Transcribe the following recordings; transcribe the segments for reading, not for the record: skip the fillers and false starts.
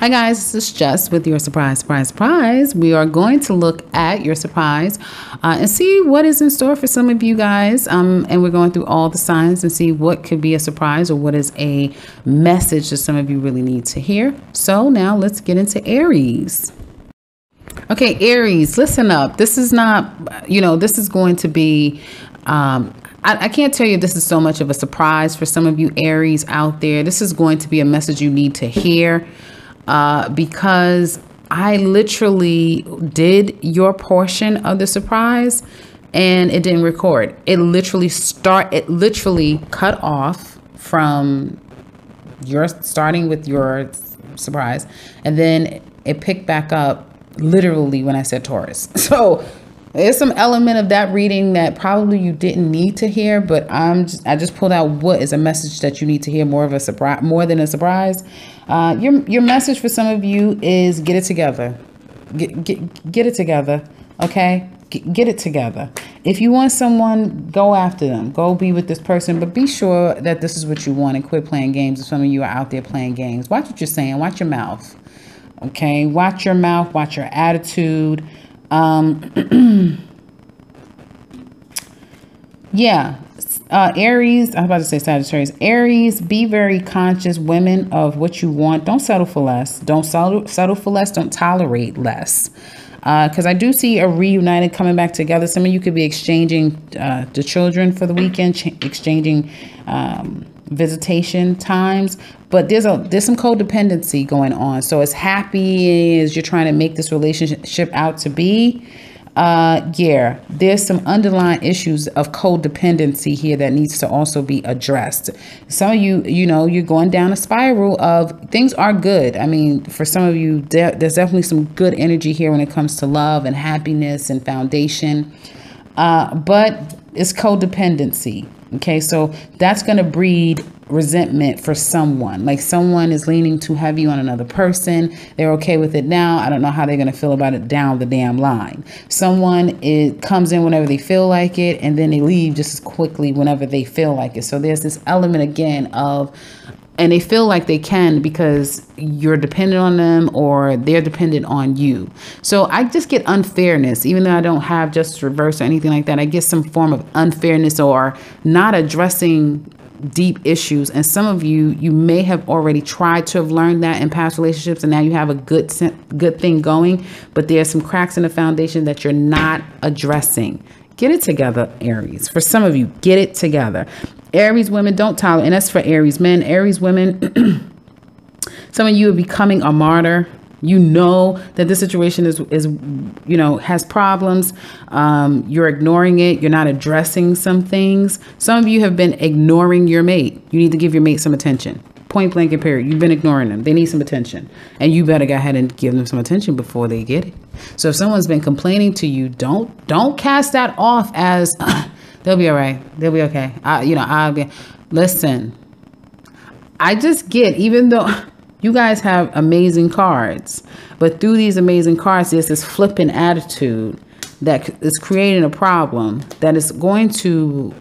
Hi guys, this is Jess with your surprise. We are going to look at your surprise and see what is in store for some of you guys. And we're going through all the signs and see what could be a surprise or what is a message that some of you really need to hear. So now let's get into Aries. Okay, Aries, listen up. This is not, this is going to be, I can't tell you this is so much of a surprise for some of you Aries out there. This is going to be a message you need to hear. Because I literally did your portion of the surprise and it didn't record. It literally cut off from your starting with your surprise. And then it picked back up literally when I said Taurus. So there's some element of that reading that probably you didn't need to hear, but I just pulled out what is a message that you need to hear, more than a surprise. Your message for some of you is get it together. Get it together. Okay. Get it together. If you want someone, go after them, go be with this person, but be sure that this is what you want and quit playing games. If some of you are out there playing games, watch what you're saying, watch your mouth. Okay. Watch your mouth, watch your attitude. Yeah. Aries, I was about to say Sagittarius. Aries, be very conscious, women, of what you want. Don't settle for less. Don't settle for less. Don't tolerate less. Because I do see a reunited coming back together. Some of you could be exchanging the children for the weekend, exchanging visitation times. But there's some codependency going on. So as happy as you're trying to make this relationship out to be, there's some underlying issues of codependency here that needs to also be addressed. Some of you, you're going down a spiral of things are good. I mean, for some of you, there's definitely some good energy here when it comes to love and happiness and foundation. But it's codependency. Okay, so that's going to breed resentment for someone. Like someone is leaning too heavy on another person. They're okay with it now. I don't know how they're going to feel about it down the damn line. Someone comes in whenever they feel like it, and then they leave just as quickly whenever they feel like it. So there's this element again of, and they feel like they can because you're dependent on them or they're dependent on you. So I just get unfairness, even though I don't have justice reverse or anything like that. I get some form of unfairness or not addressing deep issues. And some of you may have already tried to have learned that in past relationships, and now you have a good thing going, but there's some cracks in the foundation that you're not addressing. Get it together, Aries. For some of you, get it together. Aries women, don't tolerate, and that's for Aries men. Aries women, some of you are becoming a martyr. You know that this situation is has problems. You're ignoring it. You're not addressing some things. Some of you have been ignoring your mate. You need to give your mate some attention. Point blank and period. You've been ignoring them. They need some attention. And you better go ahead and give them some attention before they get it. So if someone's been complaining to you, don't cast that off as they'll be all right. They'll be okay. Listen, I just get, even though you guys have amazing cards, but through these amazing cards, there's this flippant attitude that is creating a problem that is going to,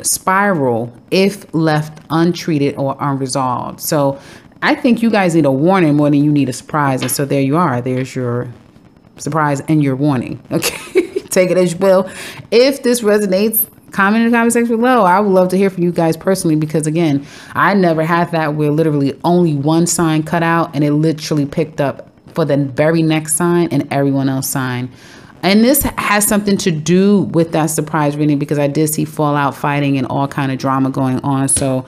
spiral if left untreated or unresolved. So I think you guys need a warning more than you need a surprise. And so there you are. There's your surprise and your warning. Okay. Take it as you will. If this resonates, comment in the comment section below. I would love to hear from you guys personally, because again, I never had that where literally only one sign cut out and it literally picked up for the very next sign and everyone else sign. And this has something to do with that surprise reading, because I did see fallout, fighting, and all kind of drama going on. So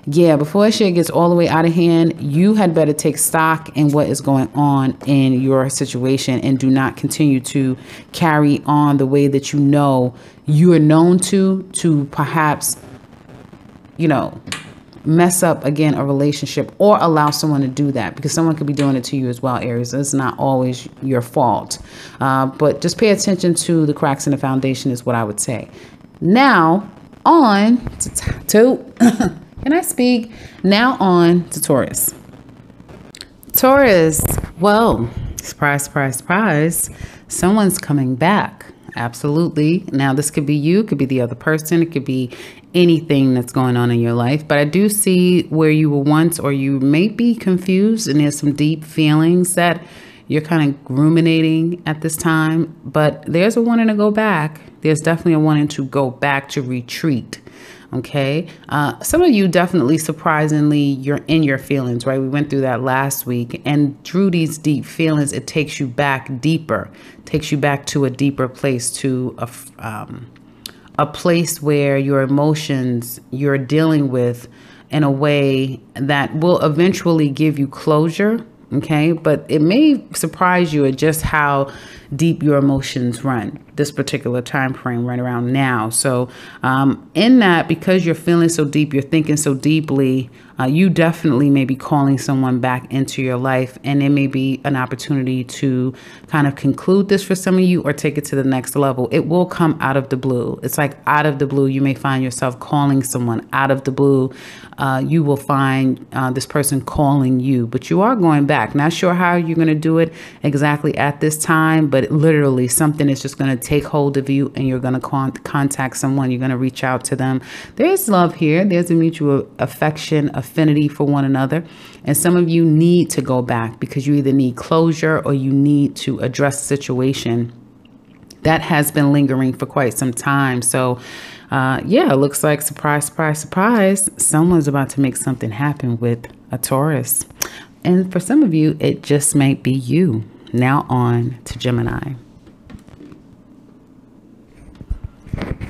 yeah, before shit gets all the way out of hand, you had better take stock in what is going on in your situation and do not continue to carry on the way that you are known to perhaps, mess up again a relationship or allow someone to do that, because someone could be doing it to you as well, Aries. It's not always your fault. But just pay attention to the cracks in the foundation is what I would say. Now on to can I speak? Now on to Taurus. Taurus, well, surprise, surprise, surprise. Someone's coming back. Absolutely. Now, this could be you, could be the other person. It could be anything that's going on in your life, but I do see where you were once, or you may be confused, and there's some deep feelings that you're kind of ruminating at this time, but there's a wanting to go back. There's definitely a wanting to go back, to retreat. Okay. Some of you definitely, surprisingly, you're in your feelings, right? We went through that last week, and through these deep feelings, it takes you back deeper, takes you back to a deeper place, to a place where your emotions you're dealing with in a way that will eventually give you closure. Okay. But it may surprise you at just how deep your emotions run this particular time frame right around now. So in that, because you're feeling so deep, you're thinking so deeply, you definitely may be calling someone back into your life, and it may be an opportunity to kind of conclude this for some of you, or take it to the next level. It will come out of the blue. It's like out of the blue, you may find yourself calling someone out of the blue. You will find this person calling you, but you are going back. Not sure how you're going to do it exactly at this time, but literally something is just going to take hold of you, and you're going to contact someone. You're going to reach out to them. There's love here. There's a mutual affection, affinity for one another. And some of you need to go back because you either need closure, or you need to address the situation that has been lingering for quite some time. So yeah, it looks like, surprise, surprise, surprise, someone's about to make something happen with a Taurus. And for some of you, it just might be you. Now on to Gemini.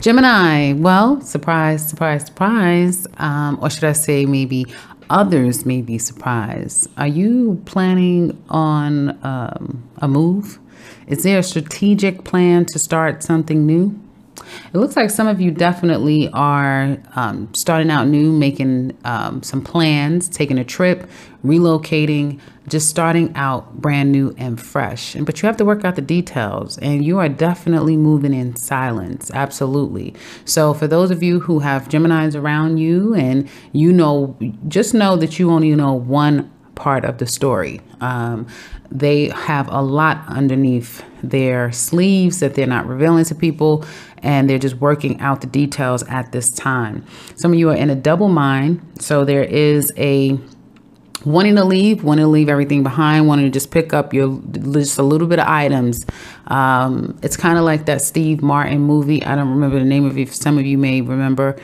Gemini, well, surprise, surprise, surprise. Or should I say maybe others may be surprised. Are you planning on a move? Is there a strategic plan to start something new? It looks like some of you definitely are starting out new, making some plans, taking a trip, relocating, just starting out brand new and fresh. But you have to work out the details, and you are definitely moving in silence. Absolutely. So for those of you who have Geminis around you, and you know, just know that you only know one part of the story. They have a lot underneath their sleeves that they're not revealing to people, and they're just working out the details at this time. Some of you are in a double mind. So there is a wanting to leave everything behind, wanting to just pick up just a little bit of items. It's kind of like that Steve Martin movie. I don't remember the name of it. Some of you may remember.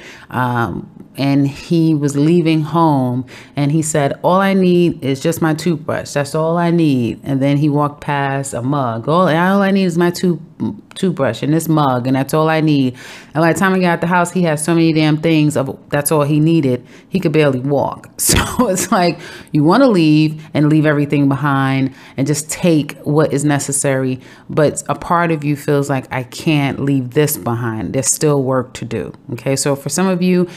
And he was leaving home, and he said, all I need is just my toothbrush. That's all I need. And then he walked past a mug. All I need is my toothbrush and this mug, and that's all I need. And by the time I got out the house, he had so many damn things of that's all he needed. He could barely walk. So it's like, you want to leave and leave everything behind and just take what is necessary. But a part of you feels like, I can't leave this behind. There's still work to do. Okay. So for some of you,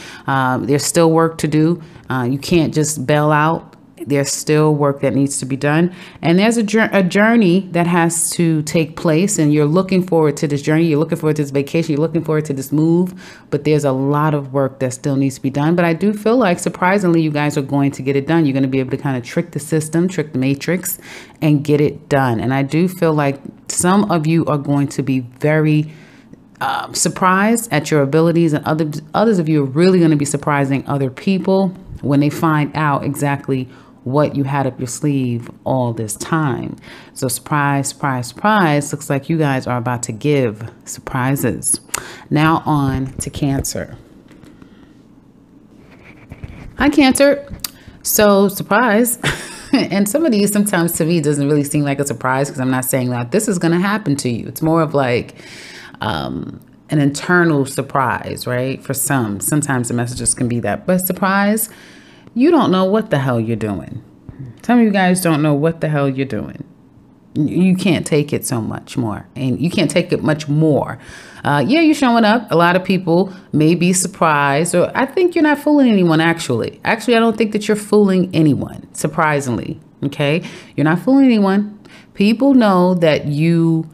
there's still work to do. You can't just bail out. There's still work that needs to be done. And there's a journey that has to take place, and you're looking forward to this journey. You're looking forward to this vacation. You're looking forward to this move, but there's a lot of work that still needs to be done. But I do feel like, surprisingly, you guys are going to get it done. You're going to be able to kind of trick the system, trick the matrix, and get it done. And I do feel like some of you are going to be very surprised at your abilities, and others of you are really going to be surprising other people when they find out exactly what you had up your sleeve all this time. So surprise, surprise, surprise. Looks like you guys are about to give surprises. Now on to Cancer. Hi, Cancer. So surprise. And some of these, sometimes to me, doesn't really seem like a surprise, because I'm not saying that this is going to happen to you. It's more of like an internal surprise, right? For sometimes the messages can be that, but surprise, you don't know what the hell you're doing. Some of you guys don't know what the hell you're doing. You can't take it so much more, and you can't take it much more. Yeah, you're showing up. A lot of people may be surprised, or I think you're not fooling anyone, actually. Actually, I don't think that you're fooling anyone, surprisingly. Okay? You're not fooling anyone. People know that you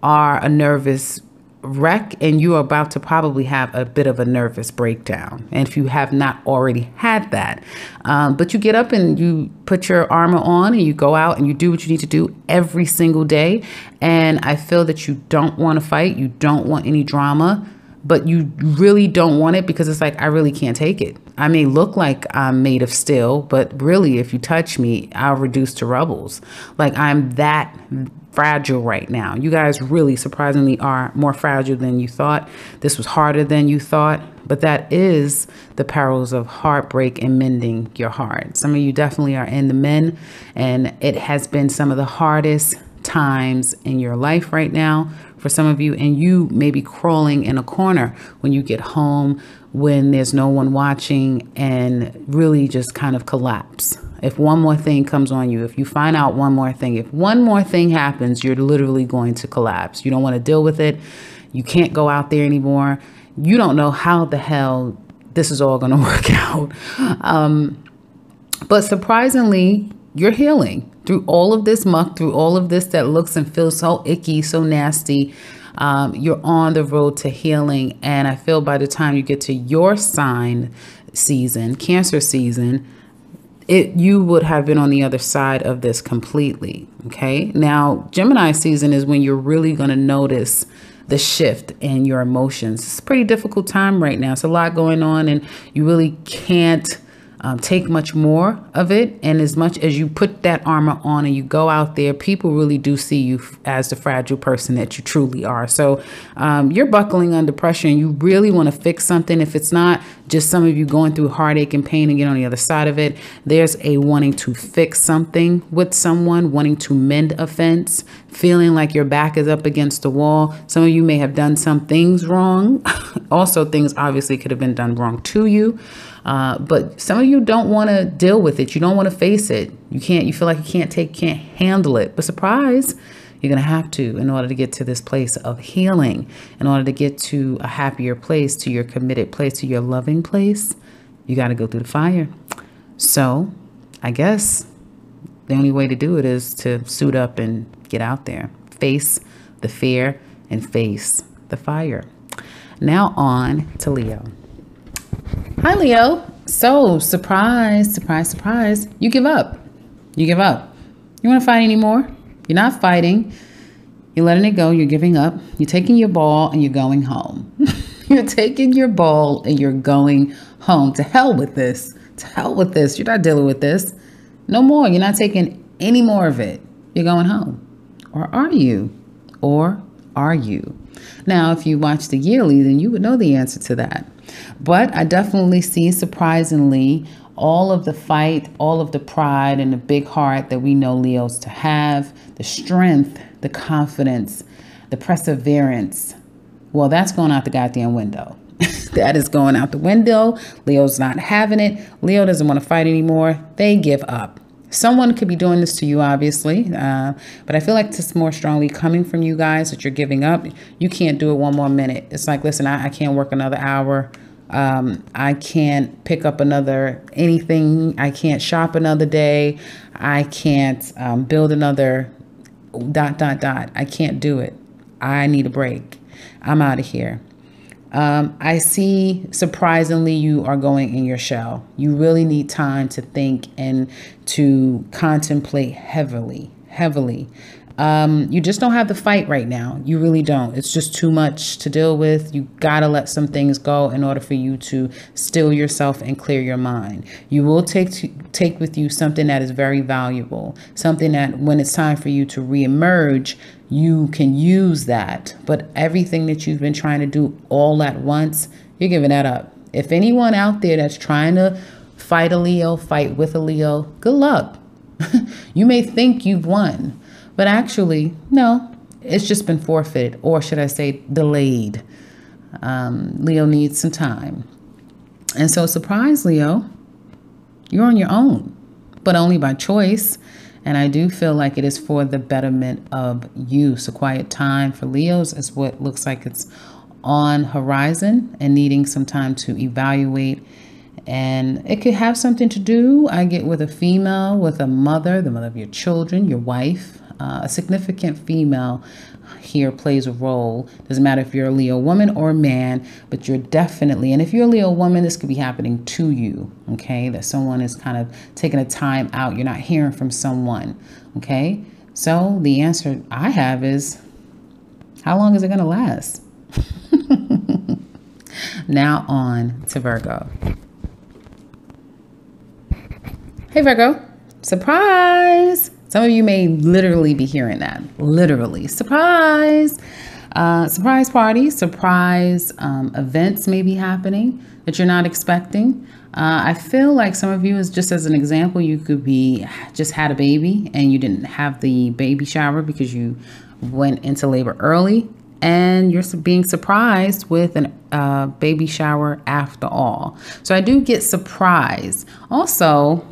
are a nervous wreck, and you are about to probably have a bit of a nervous breakdown, and if you have not already had that, but you get up and you put your armor on and you go out and you do what you need to do every single day. And I feel that you don't want to fight, you don't want any drama, but you really don't want it because it's like, I really can't take it. I may look like I'm made of steel, but really, if you touch me, I'll reduce to rubbles. Like, I'm that fragile right now. You guys really surprisingly are more fragile than you thought. This was harder than you thought, but that is the perils of heartbreak and mending your heart. Some of you definitely are in the men, and it has been some of the hardest times in your life right now for some of you, and you may be crawling in a corner when you get home, when there's no one watching, and really just kind of collapse. If one more thing comes on you, if you find out one more thing, if one more thing happens, you're literally going to collapse. You don't want to deal with it. You can't go out there anymore. You don't know how the hell this is all going to work out. But surprisingly, you're healing through all of this muck, through all of this that looks and feels so icky, so nasty. You're on the road to healing. And I feel by the time you get to your sign season, Cancer season, you would have been on the other side of this completely. Okay. Now, Gemini season is when you're really going to notice the shift in your emotions. It's a pretty difficult time right now. It's a lot going on, and you really can't take much more of it. And as much as you put that armor on and you go out there, people really do see you as the fragile person that you truly are. So you're buckling under pressure, and you really want to fix something. If it's not just some of you going through heartache and pain and get on the other side of it, there's a wanting to fix something with someone, wanting to mend a fence, feeling like your back is up against the wall. Some of you may have done some things wrong. Also, things obviously could have been done wrong to you. But some of you don't want to deal with it. You don't want to face it. You feel like you can't handle it. But surprise, you're going to have to, in order to get to this place of healing, in order to get to a happier place, to your committed place, to your loving place, you got to go through the fire. So I guess the only way to do it is to suit up and get out there, face the fear and face the fire. Now on to Leo. Hi, Leo. So surprise, surprise, surprise. You give up. You give up. You want to fight anymore? You're not fighting. You're letting it go. You're giving up. You're taking your ball and you're going home. You're taking your ball and you're going home. To hell with this. To hell with this. You're not dealing with this. No more. You're not taking any more of it. You're going home. Or are you? Or are you? Now, if you watch the yearly, then you would know the answer to that. But I definitely see, surprisingly, all of the fight, all of the pride and the big heart that we know Leos to have, the strength, the confidence, the perseverance. Well, that's going out the goddamn window. That is going out the window. Leo's not having it. Leo doesn't want to fight anymore. They give up. Someone could be doing this to you, obviously, but I feel like it's more strongly coming from you guys that you're giving up. You can't do it one more minute. It's like, listen, I can't work another hour. I can't pick up anything. I can't shop another day. I can't build another ... I can't do it. I need a break. I'm out of here. I see, surprisingly, you are going in your shell. You really need time to think and to contemplate heavily. You just don't have the fight right now. You really don't. It's just too much to deal with. You got to let some things go in order for you to still yourself and clear your mind. You will take with you something that is very valuable, something that when it's time for you to reemerge, you can use that. But everything that you've been trying to do all at once, you're giving that up. If anyone out there that's trying to fight a Leo, fight with a Leo, good luck. You may think you've won, but actually, no, it's just been forfeited, or should I say delayed. Leo needs some time. And so surprise, Leo, you're on your own, but only by choice. And I do feel like it is for the betterment of you. So quiet time for Leos is what looks like it's on horizon and needing some time to evaluate. And it could have something to do, I get, with a female, with a mother, the mother of your children, your wife. A significant female here plays a role. Doesn't matter if you're a Leo woman or a man, but you're definitely, and if you're a Leo woman, this could be happening to you, okay? That someone is kind of taking a time out. You're not hearing from someone, okay? So the answer I have is, how long is it going to last? Now on to Virgo. Hey Virgo, surprise. Some of you may literally be hearing that. Literally, surprise. Surprise parties, surprise events may be happening that you're not expecting. I feel like some of you, is just as an example, you could be just had a baby and you didn't have the baby shower because you went into labor early, and you're being surprised with a baby shower after all. So I do get surprised. Also,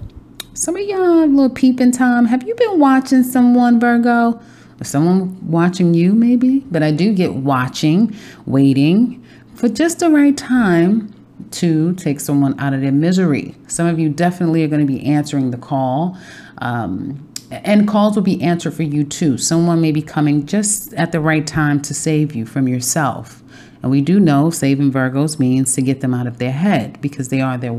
some of y'all, little peeping time. Have you been watching someone, Virgo? Or someone watching you, maybe? But I do get watching, waiting for just the right time to take someone out of their misery. Some of you definitely are going to be answering the call. And calls will be answered for you too. Someone may be coming just at the right time to save you from yourself. And we do know saving Virgos means to get them out of their head, because they are their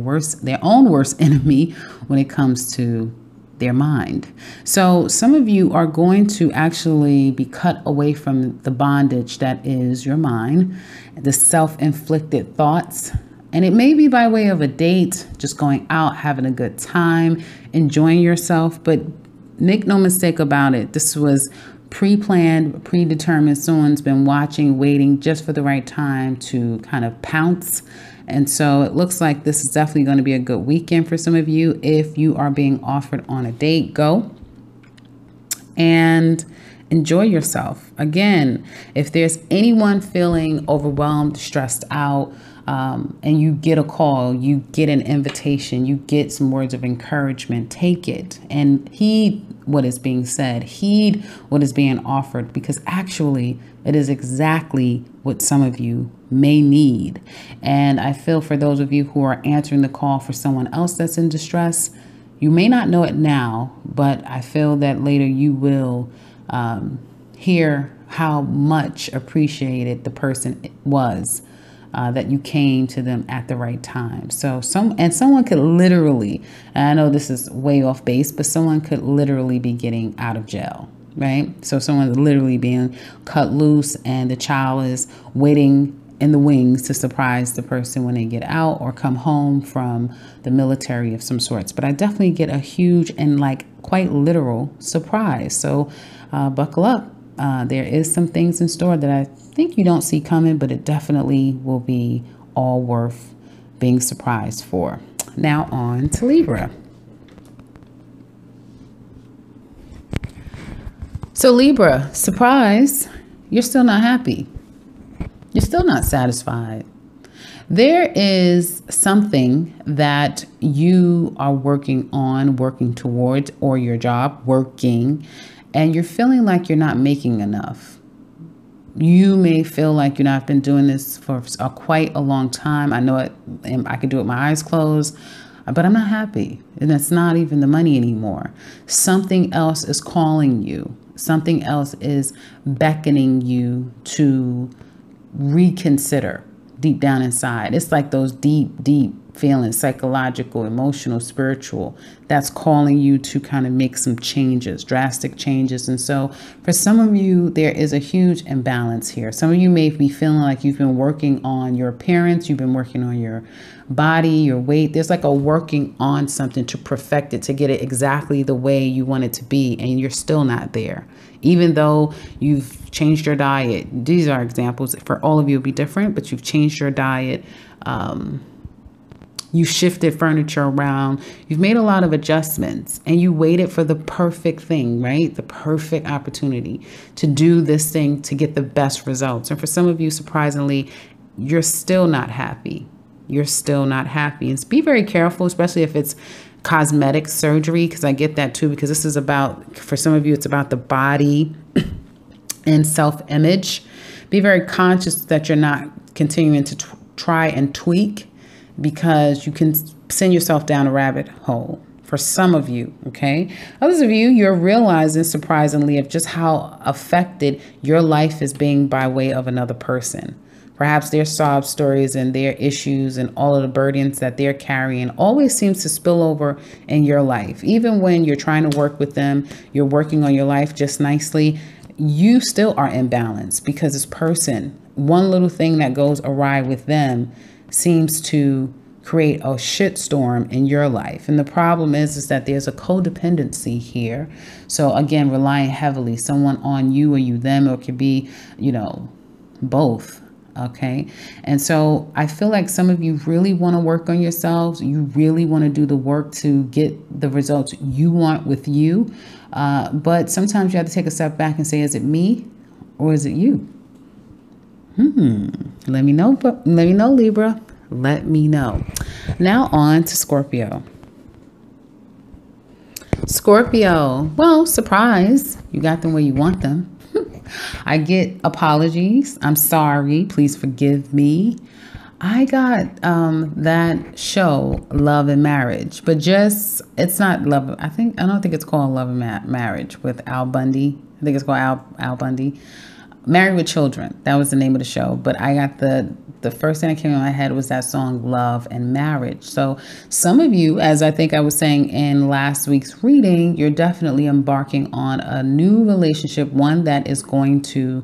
own worst enemy when it comes to their mind. So some of you are going to actually be cut away from the bondage that is your mind, the self-inflicted thoughts. And it may be by way of a date, just going out, having a good time, enjoying yourself. But make no mistake about it, this was pre-planned, predetermined. Someone's been watching, waiting just for the right time to kind of pounce. And so it looks like this is definitely going to be a good weekend for some of you. If you are being offered on a date, go and enjoy yourself. Again, if there's anyone feeling overwhelmed, stressed out, and you get a call, you get an invitation, you get some words of encouragement, take it and heed what is being said, heed what is being offered, because actually it is exactly what some of you may need. And I feel for those of you who are answering the call for someone else that's in distress, you may not know it now, but I feel that later you will hear how much appreciated the person was. That you came to them at the right time. So someone could literally, and I know this is way off base, but someone could literally be getting out of jail, right? So someone's literally being cut loose, and the child is waiting in the wings to surprise the person when they get out or come home from the military of some sorts. But I definitely get a huge and like quite literal surprise. So buckle up. There is some things in store that I think you don't see coming, but it definitely will be all worth being surprised for. Now on to Libra. So Libra, surprise, you're still not happy. You're still not satisfied. There is something that you are working on, working towards, or your job, working, and you're feeling like you're not making enough. You may feel like I've been doing this for quite a long time. I know it, and I can do it with my eyes closed, but I'm not happy. And it's not even the money anymore. Something else is calling you. Something else is beckoning you to reconsider deep down inside. It's like those deep feelings, psychological, emotional, spiritual, that's calling you to kind of make some changes, drastic changes. And so for some of you, there is a huge imbalance here. Some of you may be feeling like you've been working on your appearance, you've been working on your body, your weight. There's like a working on something to perfect it, to get it exactly the way you want it to be, and you're still not there. Even though you've changed your diet, these are examples. For all of you, it'll be different, but you've changed your diet. You shifted furniture around. You've made a lot of adjustments, and you waited for the perfect thing, right? The perfect opportunity to do this thing to get the best results. And for some of you, surprisingly, you're still not happy. You're still not happy. And be very careful, especially if it's cosmetic surgery, because I get that too, because this is about, for some of you, it's about the body and self-image. Be very conscious that you're not continuing to try and tweak, because you can send yourself down a rabbit hole. For some of you, okay? Others of you, you're realizing, surprisingly, of just how affected your life is being by way of another person. Perhaps their sob stories and their issues and all of the burdens that they're carrying always seems to spill over in your life. Even when you're trying to work with them, you're working on your life just nicely, you still are imbalanced, because this person one little thing that goes awry with them seems to create a shitstorm in your life. And the problem is that there's a codependency here. So again, relying heavily, someone on you or you them, or it could be, you know, both. Okay. And so I feel like some of you really want to work on yourselves. You really want to do the work to get the results you want with you. But sometimes you have to take a step back and say, is it me or is it you? Let me know. Let me know, Libra. Let me know. Now on to Scorpio. Scorpio. Well, surprise. You got them where you want them. I get apologies. I'm sorry. Please forgive me. I got that show, Love and Marriage, but just, it's not love. I don't think it's called Love and Marriage with Al Bundy. I think it's called Al Bundy. Married with Children. That was the name of the show. But I got the first thing that came in my head was that song, Love and Marriage. So some of you, as I think I was saying in last week's reading, you're definitely embarking on a new relationship, one that is going to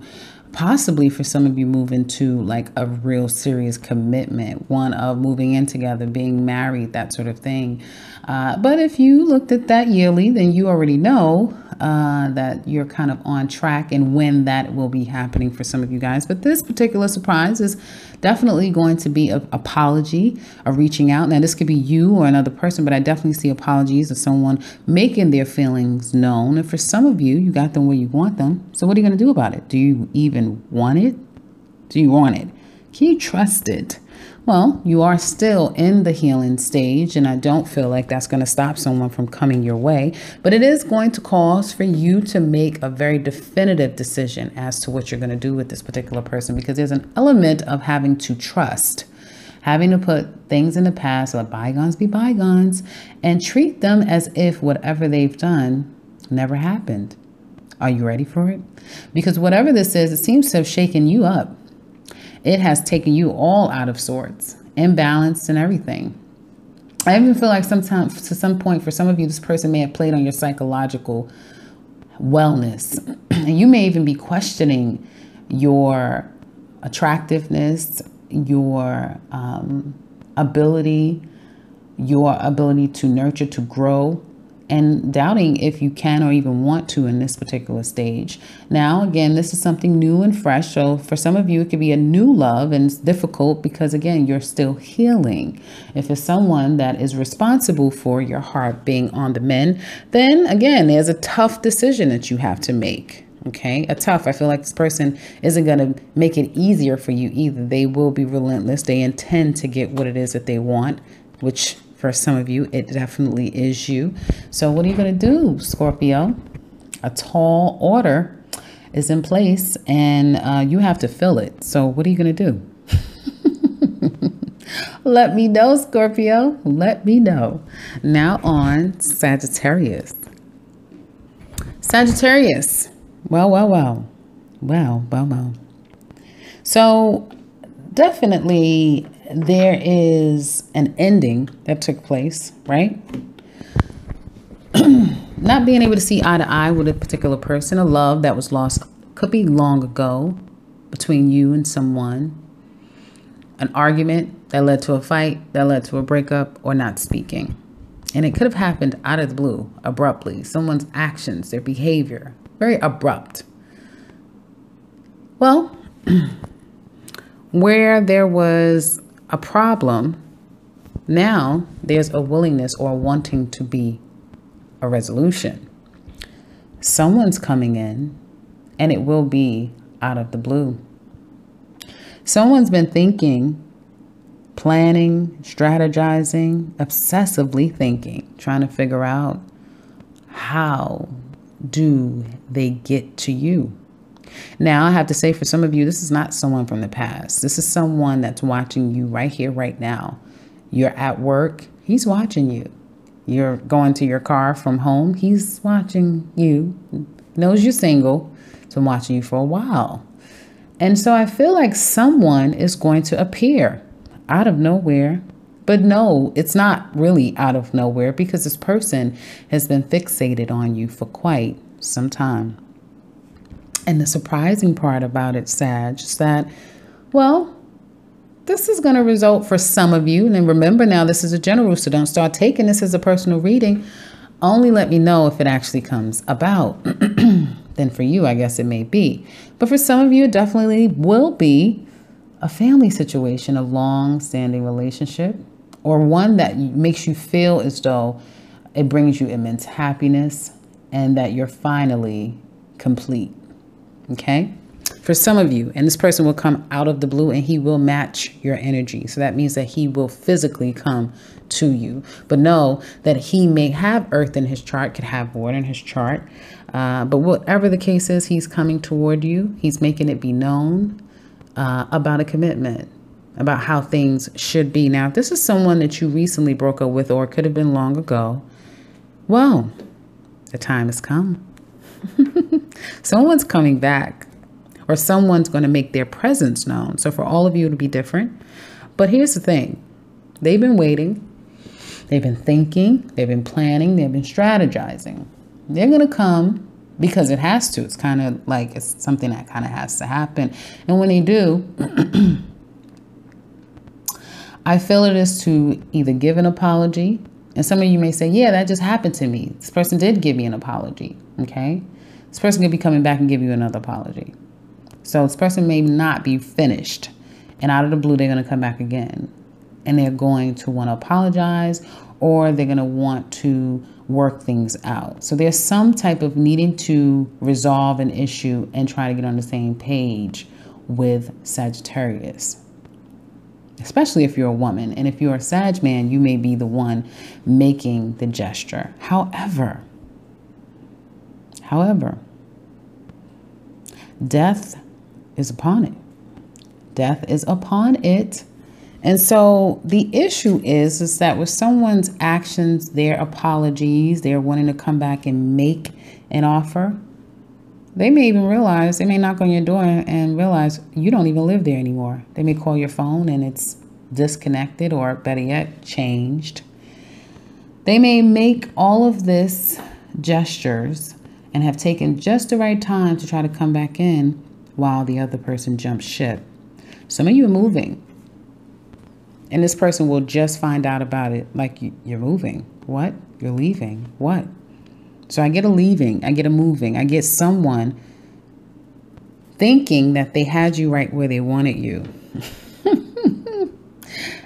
possibly, for some of you, move into like a real serious commitment, one of moving in together, being married, that sort of thing. But if you looked at that yearly, then you already know that you're kind of on track and when that will be happening for some of you guys. But this particular surprise is definitely going to be an apology, a reaching out. Now, this could be you or another person, but I definitely see apologies of someone making their feelings known. And for some of you, you got them where you want them. So what are you going to do about it? Do you even want it? Do you want it? Can you trust it? Well, you are still in the healing stage, and I don't feel like that's going to stop someone from coming your way, but it is going to cause for you to make a very definitive decision as to what you're going to do with this particular person, because there's an element of having to trust, having to put things in the past, let bygones be bygones, and treat them as if whatever they've done never happened. Are you ready for it? Because whatever this is, it seems to have shaken you up. It has taken you all out of sorts, imbalanced and everything. I even feel like sometimes, to some point, for some of you, this person may have played on your psychological wellness. And you may even be questioning your attractiveness, your ability to nurture, to grow, and doubting if you can or even want to in this particular stage. Now, again, this is something new and fresh. So for some of you, it could be a new love, and it's difficult because, again, you're still healing. If it's someone that is responsible for your heart being on the mend, then again, there's a tough decision that you have to make. Okay, I feel like this person isn't going to make it easier for you either. They will be relentless. They intend to get what it is that they want, which for some of you, it definitely is you. So what are you going to do, Scorpio? A tall order is in place, and you have to fill it. So what are you going to do? Let me know, Scorpio. Let me know. Now on Sagittarius. Sagittarius. Well. So definitely there is an ending that took place, right? Not being able to see eye to eye with a particular person, a love that was lost, could be long ago between you and someone, an argument that led to a fight, that led to a breakup, or not speaking. And it could have happened out of the blue, abruptly. Someone's actions, their behavior, very abrupt. Well, where there was a problem, now there's a willingness or wanting to be a resolution. Someone's coming in, and it will be out of the blue. Someone's been thinking, planning, strategizing, obsessively thinking, trying to figure out how do they get to you. Now, I have to say, for some of you, this is not someone from the past. This is someone that's watching you right here, right now. You're at work. He's watching you. You're going to your car from home. He's watching you. Knows you're single. He's been watching you for a while. And so I feel like someone is going to appear out of nowhere. But no, it's not really out of nowhere, because this person has been fixated on you for quite some time. And the surprising part about it, Sag, is that Well, this is going to result for some of you. And then remember now, this is a general, so don't start taking this as a personal reading. Only let me know if it actually comes about. Then for you, I guess it may be. But for some of you, it definitely will be a family situation, a long-standing relationship, or one that makes you feel as though it brings you immense happiness and that you're finally complete. Okay? For some of you, and this person will come out of the blue and he will match your energy. So that means that he will physically come to you. But know that he may have earth in his chart, could have water in his chart. But whatever the case is, he's coming toward you. He's making it be known about a commitment, about how things should be. Now, if this is someone that you recently broke up with or could have been long ago, well, the time has come. Someone's coming back. Or someone's going to make their presence known. So for all of you, it'll be different. But here's the thing. They've been waiting. They've been thinking. They've been planning. They've been strategizing. They're going to come because it has to. It's kind of like it's something that kind of has to happen. And when they do, I feel it is to either give an apology. And some of you may say, yeah, that just happened to me. This person did give me an apology. Okay. This person could be coming back and give you another apology. So this person may not be finished, and out of the blue, they're going to come back again, and they're going to want to apologize, or they're going to want to work things out. So there's some type of needing to resolve an issue and try to get on the same page with Sagittarius, especially if you're a woman. And if you're a Sag man, you may be the one making the gesture. However, death is upon it. Death is upon it. And so the issue is that with someone's actions, their apologies, they're wanting to come back and make an offer, they may even realize, they may knock on your door and realize you don't even live there anymore. They may call your phone and it's disconnected, or better yet, changed. They may make all of this gestures and have taken just the right time to try to come back in while the other person jumps ship. Some of you are moving, and this person will just find out about it like you're moving. What? You're leaving. What? So I get a leaving, I get a moving, I get someone thinking that they had you right where they wanted you.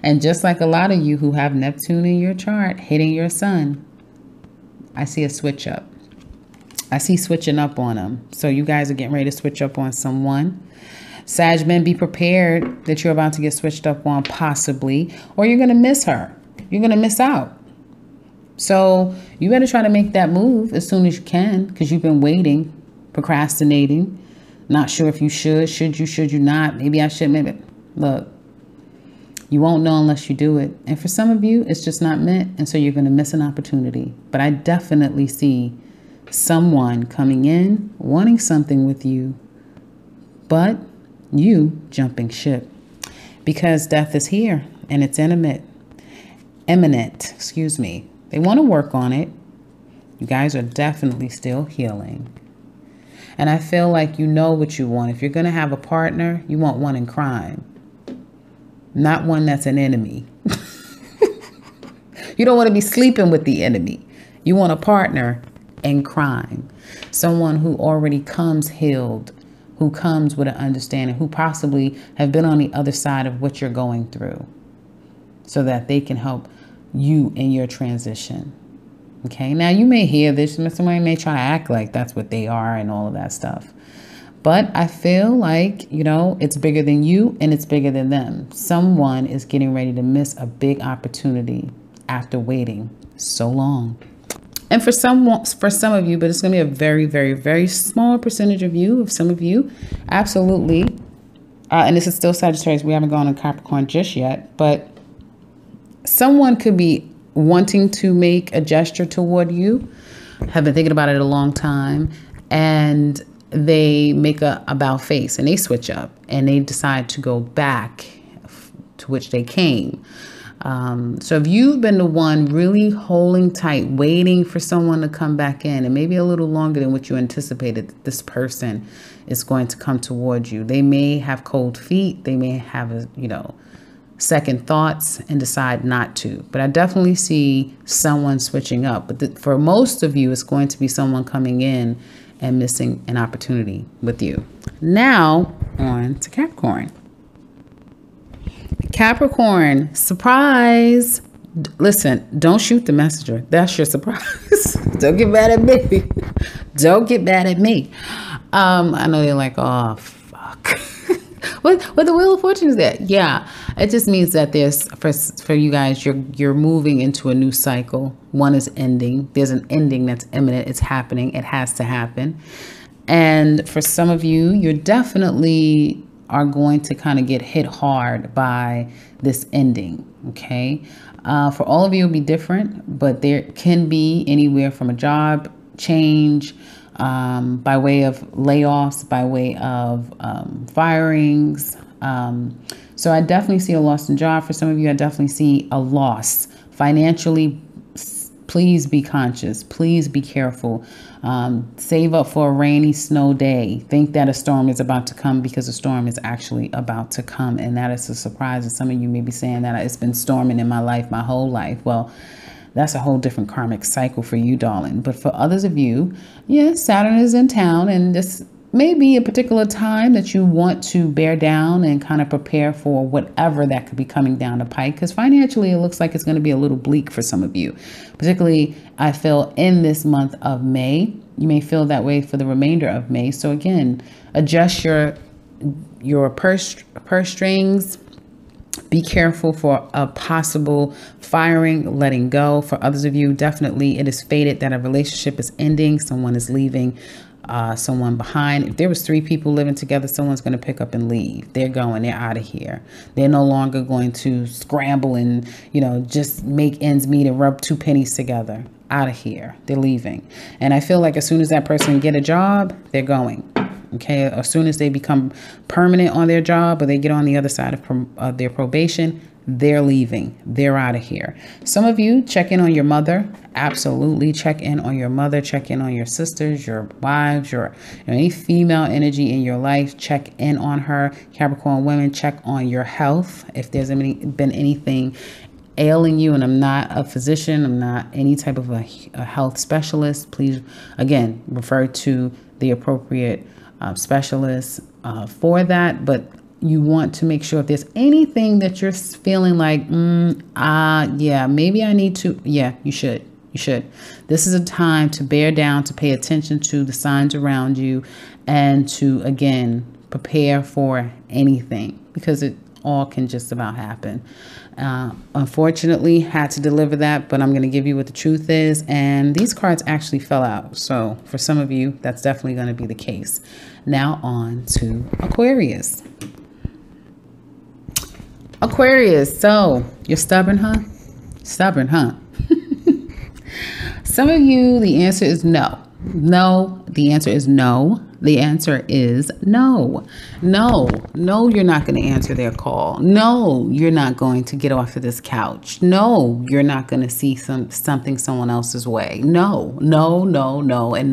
And just like a lot of you who have Neptune in your chart hitting your sun, I see a switch up. I see switching up on them. So you guys are getting ready to switch up on someone. Sag men, be prepared that you're about to get switched up on, possibly, or you're going to miss her. You're going to miss out. So you better try to make that move as soon as you can, because you've been waiting, procrastinating, not sure if you should you not, maybe I should, maybe. Look, you won't know unless you do it. And for some of you, it's just not meant. And so you're going to miss an opportunity. But I definitely see someone coming in, wanting something with you, but you jumping ship, because death is here and it's imminent. They want to work on it. You guys are definitely still healing. And I feel like you know what you want. If you're going to have a partner, you want one in crime, not one that's an enemy. You don't want to be sleeping with the enemy. You want a partner in crime, someone who already comes healed, who comes with an understanding, who possibly have been on the other side of what you're going through, so that they can help you in your transition. Okay, now you may hear this, somebody may try to act like that's what they are and all of that stuff. But I feel like, you know, it's bigger than you and it's bigger than them. Someone is getting ready to miss a big opportunity after waiting so long. And for some of you, but it's going to be a very, very, very small percentage of you, of some of you, absolutely. And this is still Sagittarius. We haven't gone on Capricorn just yet, but someone could be wanting to make a gesture toward you, have been thinking about it a long time, and they make a about face and they switch up and they decide to go back to which they came. So if you've been the one really holding tight, waiting for someone to come back in, and maybe a little longer than what you anticipated, that this person is going to come towards you. They may have cold feet. They may have, second thoughts and decide not to. But I definitely see someone switching up. But for most of you, it's going to be someone coming in and missing an opportunity with you. Now on to Capricorn. Capricorn, surprise. Listen, don't shoot the messenger. That's your surprise. Don't get mad at me. Don't get mad at me. I know you're like, oh, fuck. What the Wheel of Fortune is that? Yeah, it just means that there's, for you guys, you're moving into a new cycle. One is ending. There's an ending that's imminent. It's happening. It has to happen. And for some of you, you're definitely are going to kind of get hit hard by this ending, okay? For all of you, it'll be different, but there can be anywhere from a job change, by way of layoffs, by way of firings. So I definitely see a loss in job. For some of you, I definitely see a loss financially. Please be conscious. Please be careful. Save up for a rainy snow day. Think that a storm is about to come, because a storm is actually about to come. And that is a surprise. And some of you may be saying that it's been storming in my life, my whole life. Well, that's a whole different karmic cycle for you, darling. But for others of you, yes, Saturn is in town, and this may be a particular time that you want to bear down and kind of prepare for whatever that could be coming down the pike. Because financially, it looks like it's going to be a little bleak for some of you. Particularly, I feel in this month of May. You may feel that way for the remainder of May. So again, adjust your purse strings. Be careful for a possible firing, letting go. For others of you, definitely it is fated that a relationship is ending. Someone is leaving someone behind. If there was 3 people living together, someone's going to pick up and leave. They're going. They're out of here. They're no longer going to scramble and, just make ends meet and rub 2 pennies together. Out of here. They're leaving. And I feel like as soon as that person get a job, they're going. Okay, as soon as they become permanent on their job, or they get on the other side of their probation, they're leaving. They're out of here. Some of you, check in on your mother. Absolutely check in on your mother. Check in on your sisters, your wives, any female energy in your life. Check in on her. Capricorn women, check on your health. If there's been anything ailing you, and I'm not a physician, I'm not any type of a health specialist, please, again, refer to the appropriate specialists for that. But you want to make sure if there's anything that you're feeling like, yeah, maybe I need to, yeah, you should. This is a time to bear down, to pay attention to the signs around you, and to, again, prepare for anything, because it all can just about happen. Unfortunately, had to deliver that, but I'm going to give you what the truth is. And these cards actually fell out. So for some of you, that's definitely going to be the case. Now on to Aquarius. Aquarius. So you're stubborn, huh? Stubborn, huh? Some of you, the answer is no. No, the answer is no. The answer is no. No, you're not going to answer their call. No, you're not going to get off of this couch. No, you're not going to see something someone else's way. No, and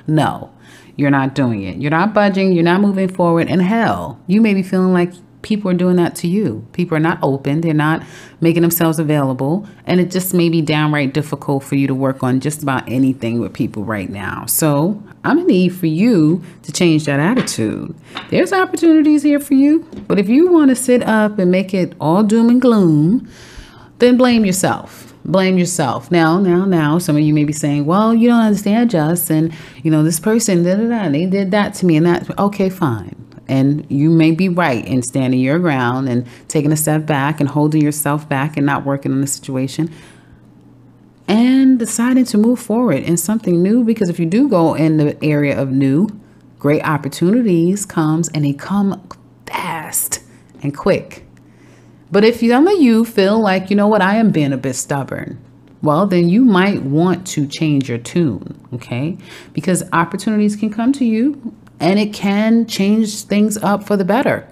no. You're not doing it. You're not budging. You're not moving forward. And hell, you may be feeling like people are doing that to you. People are not open. They're not making themselves available. And it just may be downright difficult for you to work on just about anything with people right now. So I'm going to need for you to change that attitude. There's opportunities here for you. But if you want to sit up and make it all doom and gloom, then blame yourself. Blame yourself. Now, some of you may be saying, well, you don't understand, Just, and this person, they did that to me, and that, okay, fine. And you may be right in standing your ground and taking a step back and holding yourself back and not working on the situation and deciding to move forward in something new. Because if you do go in the area of new, great opportunities comes, and they come fast and quick. But if some of you feel like, I am being a bit stubborn, well, then you might want to change your tune, okay? Because opportunities can come to you, and it can change things up for the better.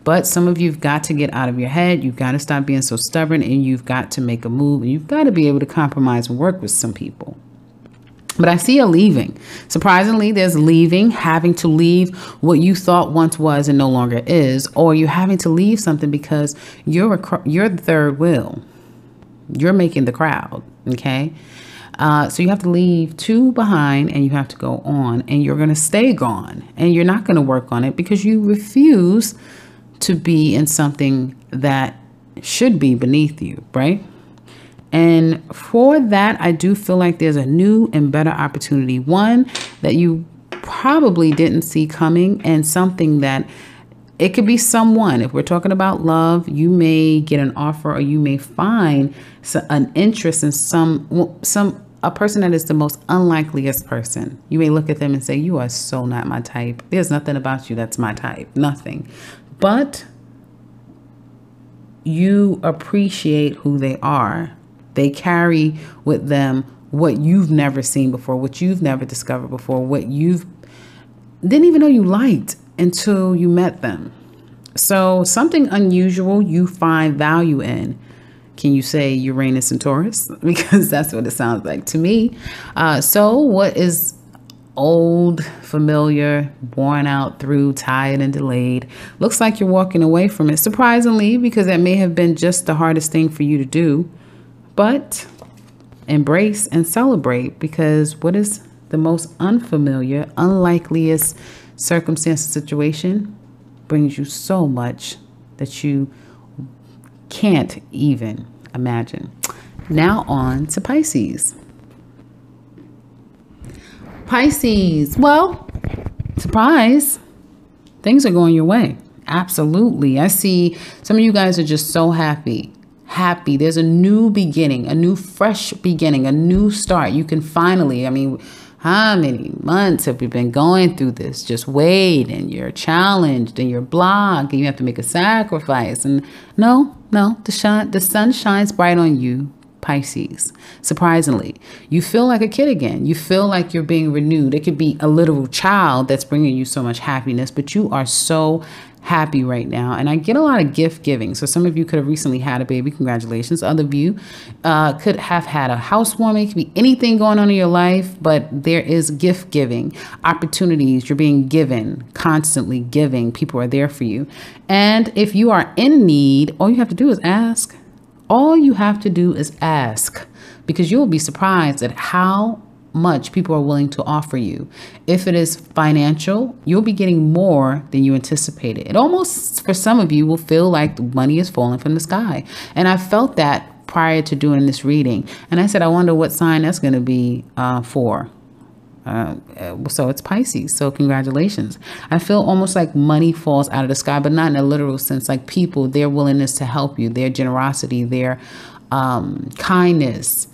But some of you've got to get out of your head. You've got to stop being so stubborn, and you've got to make a move, and you've got to be able to compromise and work with some people. But I see a leaving. Surprisingly, there's leaving, having to leave what you thought once was and no longer is, or you're having to leave something because you're the third wheel. You're making the crowd, okay? So you have to leave two behind, and you have to go on, and you're going to stay gone, and you're not going to work on it because you refuse to be in something that should be beneath you, right? And for that, I do feel like there's a new and better opportunity, one that you probably didn't see coming, and something that it could be someone. If we're talking about love, you may get an offer, or you may find an interest in a person that is the most unlikeliest person. You may look at them and say, you are so not my type. There's nothing about you that's my type, nothing. But you appreciate who they are. They carry with them what you've never seen before, what you've never discovered before, what you didn't even know you liked until you met them. So something unusual you find value in. Can you say Uranus and Taurus? Because that's what it sounds like to me. So what is old, familiar, worn out, through, tired, and delayed? Looks like you're walking away from it, surprisingly, because that may have been just the hardest thing for you to do. But embrace and celebrate, because what is the most unfamiliar, unlikeliest circumstance, situation brings you so much that you can't even imagine. Now on to Pisces. Pisces, well, surprise, things are going your way. Absolutely. I see some of you guys are just so happy. There's a new beginning, a new fresh beginning, a new start. You can finally, how many months have we been going through this? Just wait, and you're challenged, and you're blocked, and you have to make a sacrifice. And no, the sun shines bright on you, Pisces. Surprisingly, you feel like a kid again. You feel like you're being renewed. It could be a literal child that's bringing you so much happiness, but you are so happy right now. And I get a lot of gift giving. So some of you could have recently had a baby. Congratulations. Other of you could have had a housewarming. It could be anything going on in your life, but there is gift giving opportunities. You're being given, constantly giving. People are there for you. And if you are in need, all you have to do is ask. All you have to do is ask, because you'll be surprised at how much people are willing to offer you. If it is financial, you'll be getting more than you anticipated. It almost, for some of you, will feel like the money is falling from the sky. And I felt that prior to doing this reading. And I said, I wonder what sign that's going to be for. So it's Pisces. So congratulations. I feel almost like money falls out of the sky, but not in a literal sense. Like people, their willingness to help you, their generosity, their kindness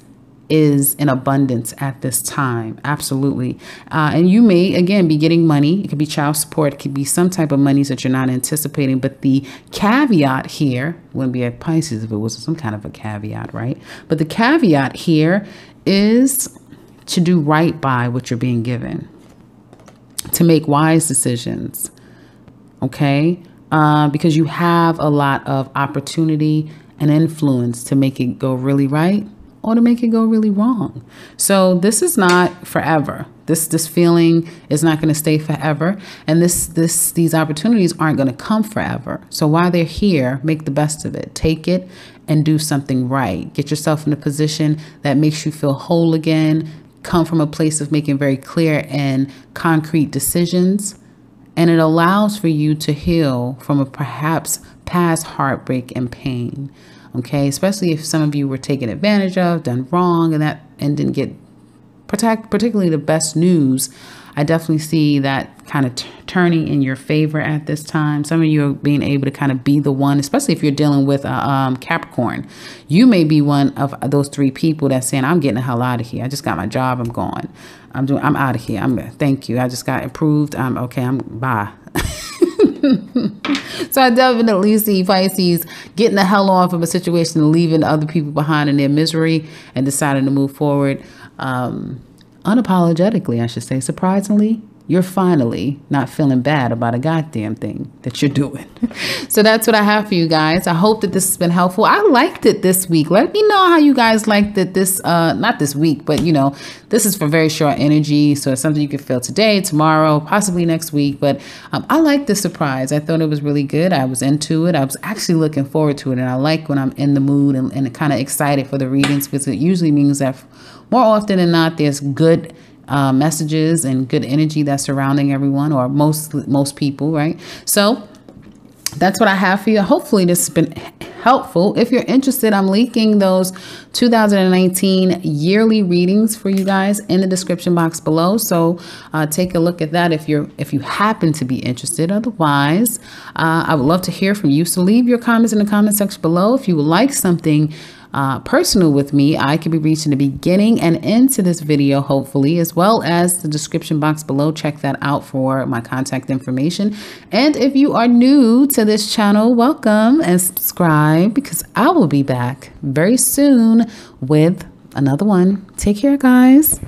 is in abundance at this time. Absolutely. And you may, again, be getting money. It could be child support. It could be some type of monies that you're not anticipating. But the caveat here wouldn't be at Pisces if it was some kind of a caveat, right? But the caveat here is to do right by what you're being given, to make wise decisions, okay? Because you have a lot of opportunity and influence to make it go really right or to make it go really wrong. So this is not forever. This feeling is not going to stay forever. And these opportunities aren't going to come forever. So while they're here, make the best of it. Take it and do something right. Get yourself in a position that makes you feel whole again. Come from a place of making very clear and concrete decisions. And it allows for you to heal from a perhaps past heartbreak and pain. Okay, especially if some of you were taken advantage of, done wrong, and didn't get particularly the best news. I definitely see that kind of turning in your favor at this time. Some of you are being able to kind of be the one, especially if you're dealing with Capricorn. You may be one of those three people that's saying, I'm getting the hell out of here. I just got my job. I'm gone. I'm out of here. Thank you. I just got approved. I'm okay. Bye. So I definitely see Pisces getting the hell off of a situation and leaving other people behind in their misery and deciding to move forward unapologetically, I should say. Surprisingly, you're finally not feeling bad about a goddamn thing that you're doing. So that's what I have for you guys. I hope that this has been helpful. I liked it this week. Let me know how you guys liked it this, not this week, but you know, this is for very short energy. So it's something you can feel today, tomorrow, possibly next week. But I like the surprise. I thought it was really good. I was into it. I was actually looking forward to it. And I like when I'm in the mood and kind of excited for the readings, because it usually means that more often than not, there's good messages and good energy that's surrounding everyone, or most people, right? So that's what I have for you. Hopefully this has been helpful. If you're interested, I'm linking those 2019 yearly readings for you guys in the description box below. So take a look at that if you happen to be interested. Otherwise, I would love to hear from you. So leave your comments in the comment section below. If you would like something personal with me, I can be reached in the beginning and into this video, hopefully, as well as the description box below. Check that out for my contact information. And if you are new to this channel, welcome and subscribe, because I will be back very soon with another one. Take care, guys.